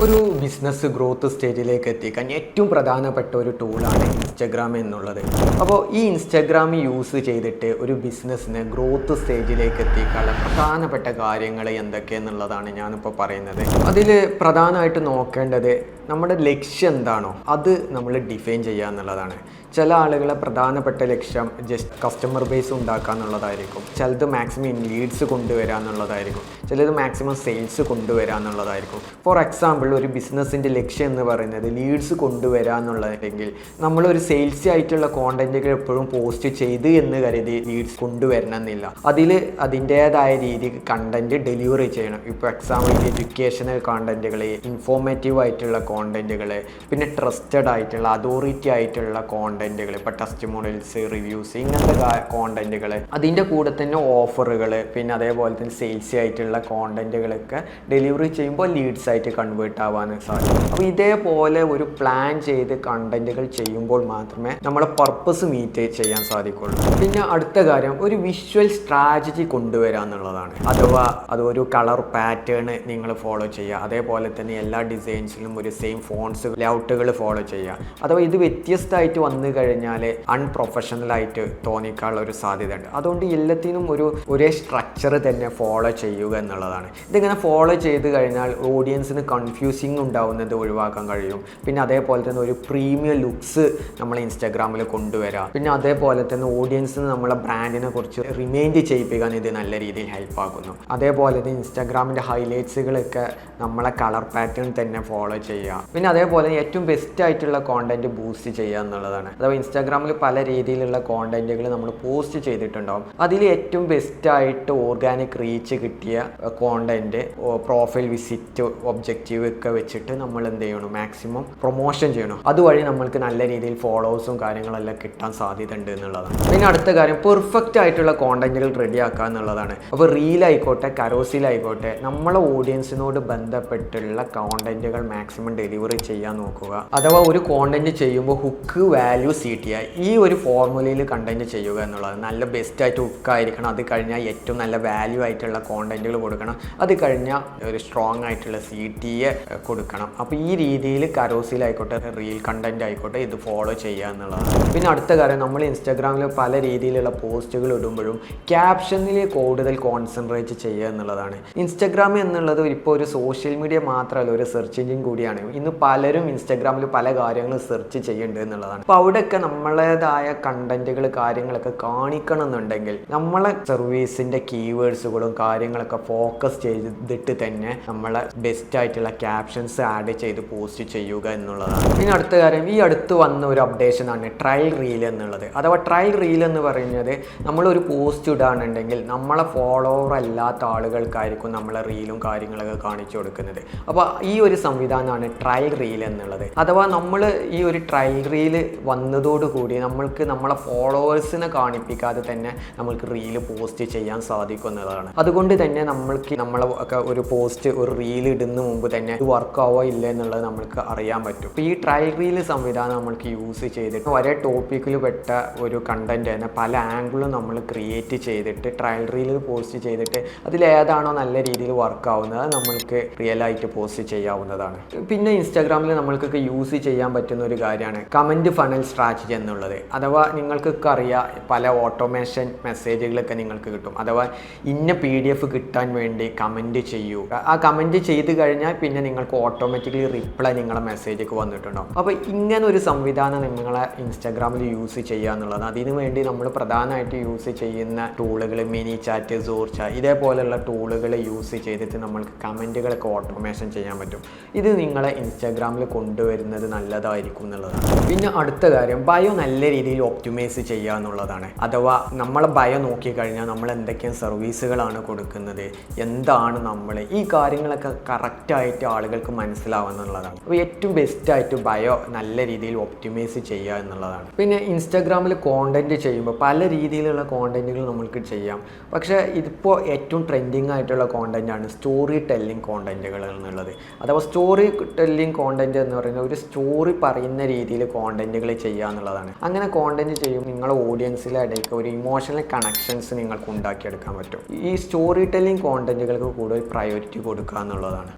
ഒരു business growth സ്റ്റേജിലേക്ക് എത്തിക്കാൻ ഏറ്റവും പ്രധാനപ്പെട്ട ഒരു ടൂളാണ് ഇൻസ്റ്റഗ്രാം എന്നുള്ളത്. അപ്പോൾ ഈ ഇൻസ്റ്റഗ്രാം യൂസ് ചെയ്തിട്ട് ഒരു ബിസിനസ്സിനെ ഗ്രോത്ത് സ്റ്റേജിലേക്ക് എത്തിക്കാനുള്ള പ്രധാനപ്പെട്ട കാര്യങ്ങൾ എന്തൊക്കെയെന്നുള്ളതാണ് ഞാനിപ്പോൾ പറയുന്നത്. അതിൽ പ്രധാനമായിട്ട് നോക്കേണ്ടത് നമ്മുടെ ലക്ഷ്യം എന്താണോ അത് നമ്മൾ ഡിഫൈൻ ചെയ്യുക എന്നുള്ളതാണ്. ചില ആളുകളെ പ്രധാനപ്പെട്ട ലക്ഷ്യം ജസ്റ്റ് കസ്റ്റമർ ബേസ് ഉണ്ടാക്കുക എന്നുള്ളതായിരിക്കും, ചിലത് മാക്സിമം ലീഡ്സ് കൊണ്ടുവരിക എന്നുള്ളതായിരിക്കും, ചിലത് മാക്സിമം സെയിൽസ് കൊണ്ടുവരിക എന്നുള്ളതായിരിക്കും. ഫോർ എക്സാമ്പിൾ, ഒരു ബിസിനസ്സിൻ്റെ ലക്ഷ്യം എന്ന് പറയുന്നത് ലീഡ്സ് കൊണ്ടുവരിക എന്നുള്ളതെങ്കിൽ നമ്മളൊരു സെയിൽസി ആയിട്ടുള്ള കോണ്ടന്റുകൾ എപ്പോഴും പോസ്റ്റ് ചെയ്ത് എന്ന് കരുതി ലീഡ്സ് കൊണ്ടുവരണം എന്നില്ല. അതിൻ്റേതായ രീതിക്ക് കണ്ടന്റ് ഡെലിവറി ചെയ്യണം. ഇപ്പോൾ എക്സാമ്പിൾ എഡ്യൂക്കേഷണൽ കോണ്ടന്റുകൾ, ഇൻഫോർമേറ്റീവ് ആയിട്ടുള്ള കോണ്ടന്റുകൾ, പിന്നെ ട്രസ്റ്റഡ് ആയിട്ടുള്ള അതോറിറ്റി ആയിട്ടുള്ള കോണ്ടന്റുകൾ, ഇപ്പോൾ ടെസ്റ്റിമോണിയൽസ്, റിവ്യൂസ്, ഇങ്ങനത്തെ കോണ്ടന്റുകൾ, അതിൻ്റെ കൂടെ തന്നെ ഓഫറുകൾ, പിന്നെ അതേപോലെ തന്നെ സെയിൽസി ആയിട്ടുള്ള കോണ്ടന്റുകളൊക്കെ ഡെലിവറി ചെയ്യുമ്പോൾ ലീഡ്സ് ആയിട്ട് കൺവേർട്ട് ആവാൻ സാധിക്കും. അപ്പോൾ ഇതേപോലെ ഒരു പ്ലാൻ ചെയ്ത് കണ്ടന്റുകൾ ചെയ്യുമ്പോൾ മാത്രമേ നമ്മളെ പർപ്പസ് മീറ്റ് ചെയ്യാൻ സാധിക്കുള്ളൂ. പിന്നെ അടുത്ത കാര്യം, ഒരു വിഷ്വൽ സ്ട്രാറ്റജി കൊണ്ടുവരിക എന്നുള്ളതാണ്. അഥവാ അതൊരു കളർ പാറ്റേൺ നിങ്ങൾ ഫോളോ ചെയ്യുക, അതേപോലെ തന്നെ എല്ലാ ഡിസൈൻസിലും ഒരു സെയിം ഫോൺസ് ലേഔട്ടുകൾ ഫോളോ ചെയ്യുക. അഥവാ ഇത് വ്യത്യസ്തമായിട്ട് വന്നു കഴിഞ്ഞാൽ അൺപ്രൊഫഷണൽ ആയിട്ട് തോന്നിക്കാനുള്ള ഒരു സാധ്യത ഉണ്ട്. അതുകൊണ്ട് എല്ലാത്തിനും ഒരേ സ്ട്രക്ചർ തന്നെ ഫോളോ ചെയ്യുക എന്നുള്ളതാണ്. ഇതിങ്ങനെ ഫോളോ ചെയ്ത് കഴിഞ്ഞാൽ ഓഡിയൻസിന് കൺഫ്യൂസിങ് ഉണ്ടാവുന്നത് ഒഴിവാക്കാൻ കഴിയും. പിന്നെ അതേപോലെ തന്നെ ഒരു പ്രീമിയം ലുക്സ് നമ്മൾ ഇൻസ്റ്റാഗ്രാമിൽ കൊണ്ടുവരാം. പിന്നെ അതേപോലെ തന്നെ ഓഡിയൻസിന് നമ്മളെ ബ്രാൻഡിനെ കുറിച്ച് റിമൈൻഡ് ചെയ്യിപ്പിക്കാൻ ഇത് നല്ല രീതിയിൽ ഹെൽപ്പ് ആക്കുന്നു. അതേപോലെ തന്നെ ഇൻസ്റ്റാഗ്രാമിൻ്റെ ഹൈലൈറ്റ്സുകളൊക്കെ നമ്മളെ കളർ പാറ്റേൺ തന്നെ ഫോളോ ചെയ്യുക. പിന്നെ അതേപോലെ ഏറ്റവും ബെസ്റ്റ് ആയിട്ടുള്ള കോണ്ടന്റ് ബൂസ്റ്റ് ചെയ്യുക എന്നുള്ളതാണ്. അഥവാ ഇൻസ്റ്റാഗ്രാമിൽ പല രീതിയിലുള്ള കോണ്ടന്റുകൾ നമ്മൾ പോസ്റ്റ് ചെയ്തിട്ടുണ്ടാവും. അതിൽ ഏറ്റവും ബെസ്റ്റായിട്ട് ഓർഗാനിക് റീച്ച് കിട്ടിയ കോണ്ടന്റ്, പ്രൊഫൈൽ വിസിറ്റ് ഒബ്ജക്റ്റീവ് ഒക്കെ വെച്ചിട്ട് നമ്മൾ എന്ത് ചെയ്യണം, മാക്സിമം പ്രൊമോഷൻ ചെയ്യണം. അതുവഴി നമ്മൾക്ക് നല്ല രീതിയിൽ ഫോളോവേഴ്സും കാര്യങ്ങളെല്ലാം കിട്ടാൻ സാധ്യത ഉണ്ട് എന്നുള്ളതാണ്. പിന്നെ അടുത്ത കാര്യം, പെർഫെക്റ്റ് ആയിട്ടുള്ള കോണ്ടന്റുകൾ റെഡിയാക്കുക എന്നുള്ളതാണ്. അപ്പോൾ റീലായിക്കോട്ടെ, കരോസിലായിക്കോട്ടെ, നമ്മളെ ഓഡിയൻസിനോട് ബന്ധപ്പെട്ടുള്ള കോണ്ടന്റുകൾ മാക്സിമം ഡെലിവറി ചെയ്യാൻ നോക്കുക. അഥവാ ഒരു കോണ്ടന്റ് ചെയ്യുമ്പോൾ ഹുക്ക് വാല്യൂ സീറ്റ് ചെയ്യുക. ഈ ഒരു ഫോർമുലയിൽ കണ്ടന്റ് ചെയ്യുക എന്നുള്ളത്. നല്ല ബെസ്റ്റായിട്ട് ഹുക്കായിരിക്കണം. അത് കഴിഞ്ഞാൽ ഏറ്റവും നല്ല വാല്യൂ ആയിട്ടുള്ള കോണ്ടന്റുകൾ കൊടുക്കണം. അത് കഴിഞ്ഞാൽ ഒരു സ്ട്രോങ് ആയിട്ടുള്ള CTA കൊടുക്കണം. അപ്പോൾ ഈ രീതിയിൽ കരോസിലായിക്കോട്ടെ, റീൽ കണ്ടന്റ് ആയിക്കോട്ടെ, ഇത് ഫോളോ ചെയ്യുക എന്നുള്ളതാണ്. പിന്നെ അടുത്ത കാര്യം, നമ്മൾ ഇൻസ്റ്റാഗ്രാമിൽ പല രീതിയിലുള്ള പോസ്റ്റുകൾ ഇടുമ്പോഴും ക്യാപ്ഷനിൽ കൂടുതൽ കോൺസെൻട്രേറ്റ് ചെയ്യുക എന്നുള്ളതാണ്. ഇൻസ്റ്റാഗ്രാം എന്നുള്ളത് ഇപ്പോൾ ഒരു സോഷ്യൽ മീഡിയ മാത്രമല്ല, ഒരു സെർച്ച് എഞ്ചിൻ കൂടിയാണ്. ഇന്ന് പലരും ഇൻസ്റ്റാഗ്രാമിൽ പല കാര്യങ്ങളും സെർച്ച് ചെയ്യുന്നുണ്ട് എന്നുള്ളതാണ്. അപ്പോൾ അവിടെയൊക്കെ നമ്മളേതായ കണ്ടന്റുകൾ കാര്യങ്ങളൊക്കെ കാണിക്കണം എന്നുണ്ടെങ്കിൽ നമ്മളെ സർവീസിൻ്റെ കീവേഡ്സുകളും കാര്യങ്ങളൊക്കെ ഫോക്കസ് ചെയ്തിട്ട് തന്നെ നമ്മളെ ബെസ്റ്റ് ആയിട്ടുള്ള ക്യാപ്ഷൻസ് ആഡ് ചെയ്ത് പോസ്റ്റ് ചെയ്യുക എന്നുള്ളതാണ്. പിന്നെ അടുത്ത കാര്യം, ഈ അടുത്ത് വന്ന ഒരു അപ്ഡേഷനാണ് ട്രയൽ റീൽ എന്നുള്ളത്. അഥവാ ട്രയൽ റീൽ എന്ന് പറയുന്നത്, നമ്മളൊരു പോസ്റ്റ് ഇടാനുണ്ടെങ്കിൽ നമ്മളെ ഫോളോവർ അല്ലാത്ത ആളുകൾക്കായിരിക്കും നമ്മളെ റീലും കാര്യങ്ങളൊക്കെ കാണിച്ചു കൊടുക്കുന്നത്. അപ്പോൾ ഈ ഒരു സംവിധാനമാണ് ട്രയൽ റീൽ എന്നുള്ളത്. അഥവാ നമ്മൾ ഈ ഒരു ട്രയൽ റീൽ വന്നതോടുകൂടി നമ്മൾക്ക് നമ്മളെ ഫോളോവേഴ്സിനെ കാണിപ്പിക്കാതെ തന്നെ നമ്മൾക്ക് റീല് പോസ്റ്റ് ചെയ്യാൻ സാധിക്കുന്നതാണ്. അതുകൊണ്ട് തന്നെ നമ്മൾക്ക് നമ്മളെ ഒരു പോസ്റ്റ്, ഒരു റീൽ ഇടുന്ന മുമ്പ് തന്നെ ഇത് വർക്കാവോ ഇല്ല എന്നുള്ളത് നമ്മൾക്ക് അറിയാൻ പറ്റും. അപ്പോൾ ഈ ട്രയൽ റീൽ സംവിധാനം നമ്മൾക്ക് യൂസ് ചെയ്തിട്ട് ഒരേ ടോപ്പിക്കിൽ പെട്ട ഒരു കണ്ടന്റ് തന്നെ പല ആംഗിളും നമ്മൾ ക്രിയേറ്റ് ചെയ്തിട്ട് ട്രയൽ റീലിൽ പോസ്റ്റ് ചെയ്തിട്ട് അതിലേതാണോ നല്ല രീതിയിൽ വർക്കാവുന്നത് നമ്മൾക്ക് റിയലായിട്ട് പോസ്റ്റ് ചെയ്യാവുന്നതാണ്. പിന്നെ ഇൻസ്റ്റാഗ്രാമിൽ നമ്മൾക്കൊക്കെ യൂസ് ചെയ്യാൻ പറ്റുന്ന ഒരു കാര്യമാണ് കമൻറ്റ് ഫണൽ സ്ട്രാറ്റജി എന്നുള്ളത്. അഥവാ നിങ്ങൾക്കൊക്കെ അറിയാം, പല ഓട്ടോമേഷൻ മെസ്സേജുകളൊക്കെ നിങ്ങൾക്ക് കിട്ടും. അഥവാ ഇന്ന PDF കിട്ടാൻ വേണ്ടി കമൻറ്റ് ചെയ്യൂ. ആ കമൻറ്റ് ചെയ്ത് കഴിഞ്ഞാൽ പിന്നെ നിങ്ങൾക്ക് ഓട്ടോമാറ്റിക്കലി റിപ്ലൈ നിങ്ങളെ മെസ്സേജൊക്കെ വന്നിട്ടുണ്ടാവും. അപ്പോൾ ഇങ്ങനെ ഒരു സംവിധാനം നിങ്ങളെ ഇൻസ്റ്റാഗ്രാമിൽ യൂസ് ചെയ്യുക എന്നുള്ളത്. അതിനു വേണ്ടി നമ്മൾ പ്രധാനമായിട്ട് യൂസ് ചെയ്യുന്ന ടൂളുകൾ മിനി ചാറ്റ്, സോർച്ച, ഇതേപോലെയുള്ള ടൂളുകൾ യൂസ് ചെയ്തിട്ട് നമ്മൾക്ക് കമൻറ്റുകളൊക്കെ ഓട്ടോമേഷൻ ചെയ്യാൻ പറ്റും. ഇത് നിങ്ങളെ ഇൻസ്റ്റാഗ്രാമിൽ കൊണ്ടുവരുന്നത് നല്ലതായിരിക്കും എന്നുള്ളതാണ്. പിന്നെ അടുത്ത കാര്യം, ബയോ നല്ല രീതിയിൽ ഒപ്റ്റിമൈസ് ചെയ്യുക എന്നുള്ളതാണ്. അഥവാ നമ്മളെ ബയോ നോക്കിക്കഴിഞ്ഞാൽ നമ്മൾ എന്തൊക്കെയാണ് സർവീസുകളാണ് കൊടുക്കുന്നത്, എന്താണ് നമ്മൾ, ഈ കാര്യങ്ങളൊക്കെ കറക്റ്റായിട്ട് ആളുകൾക്ക് മനസ്സിലാവുന്നുള്ളതാണ്. അപ്പോൾ ഏറ്റവും ബെസ്റ്റായിട്ട് ബയോ നല്ല രീതിയിൽ ഒപ്റ്റിമൈസ് ചെയ്യുക എന്നുള്ളതാണ്. പിന്നെ ഇൻസ്റ്റാഗ്രാമിൽ കോണ്ടന്റ് ചെയ്യുമ്പോൾ പല രീതിയിലുള്ള കോണ്ടന്റുകൾ നമ്മൾക്ക് ചെയ്യാം. പക്ഷേ ഇതിപ്പോൾ ഏറ്റവും ട്രെൻഡിങ് ആയിട്ടുള്ള കോണ്ടന്റാണ് സ്റ്റോറി ടെല്ലിംഗ് കോണ്ടന്റുകൾ എന്നുള്ളത്. അഥവാ സ്റ്റോറി ടെല്ലിംഗ് കോണ്ടന്റ് എന്ന് പറയുന്നത് ഒരു സ്റ്റോറി പറയുന്ന രീതിയിൽ കോണ്ടന്റുകൾ ചെയ്യുക എന്നുള്ളതാണ്. അങ്ങനെ കോണ്ടന്റ് ചെയ്യുമ്പോൾ നിങ്ങളുടെ ഓഡിയൻസിലെ ഇടയ്ക്ക് ഒരു ഇമോഷണൽ കണക്ഷൻസ് നിങ്ങൾക്ക് ഉണ്ടാക്കിയെടുക്കാൻ പറ്റും. ഈ സ്റ്റോറി ടെല്ലിംഗ് കോണ്ടന്റുകൾക്ക് കൂടുതൽ പ്രയോറിറ്റി കൊടുക്കുക എന്നുള്ളതാണ്.